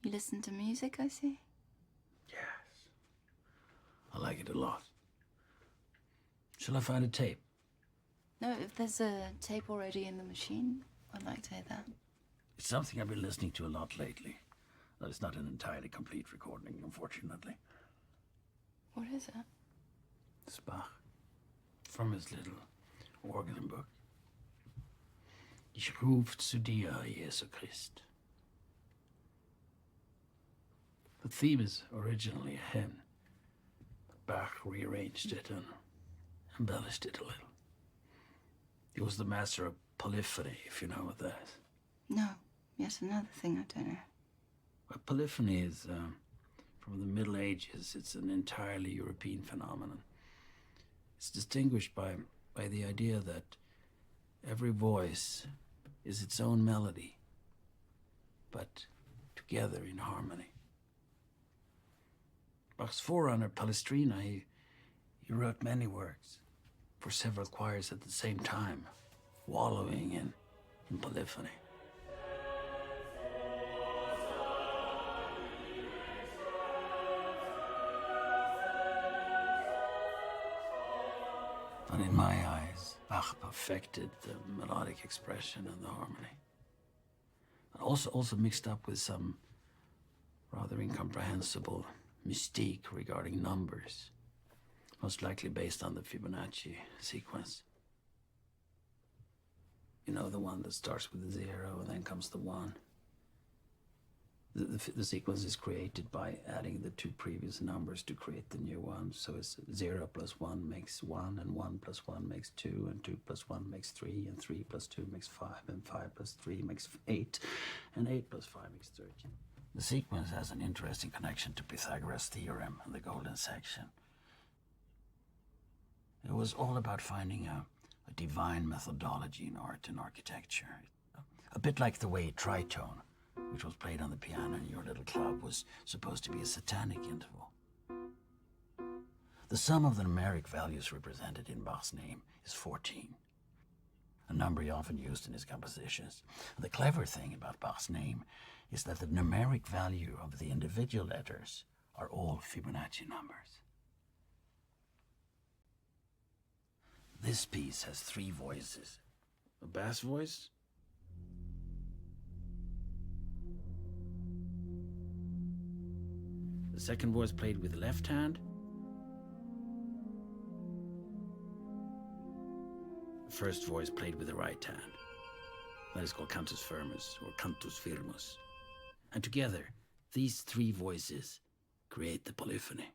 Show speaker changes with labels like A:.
A: You listen to music, I see?
B: Yes. I like it a lot. Shall I find a tape?
A: No, if there's a tape already in the machine, I'd like to hear that.
B: It's something I've been listening to a lot lately. Though it's not an entirely complete recording, unfortunately.
A: What is it?
B: It's Bach. From his little organ book. Ich ruf zu dir, Jesu Christ. The theme is originally a hymn. Bach rearranged it and embellished it a little. He was the master of polyphony, if you know what that is.
A: No. Yes, another thing I don't know.
B: Well, polyphony is from the Middle Ages. It's an entirely European phenomenon. It's distinguished by the idea that every voice is its own melody, but together in harmony. Bach's forerunner, Palestrina, he wrote many works for several choirs at the same time, wallowing in polyphony. But in my eyes, Bach perfected the melodic expression and the harmony. Also mixed up with some rather incomprehensible mystique regarding numbers, most likely based on the Fibonacci sequence. You know, the one that starts with the 0 and then comes the 1. The sequence is created by adding the two previous numbers to create the new one. So it's 0 plus 1 makes 1, and 1 plus 1 makes 2, and 2 plus 1 makes 3, and 3 plus 2 makes 5, and 5 plus 3 makes 8, and 8 plus 5 makes 13. The sequence has an interesting connection to Pythagoras' theorem and the golden section. It was all about finding a divine methodology in art and architecture. A bit like the way tritone, which was played on the piano in your little club, was supposed to be a satanic interval. The sum of the numeric values represented in Bach's name is 14, a number he often used in his compositions. And the clever thing about Bach's name is that the numeric value of the individual letters are all Fibonacci numbers. This piece has 3 voices. A bass voice, the second voice played with the left hand, the first voice played with the right hand. That is called cantus firmus or cantus firmus. And together, these 3 voices create the polyphony.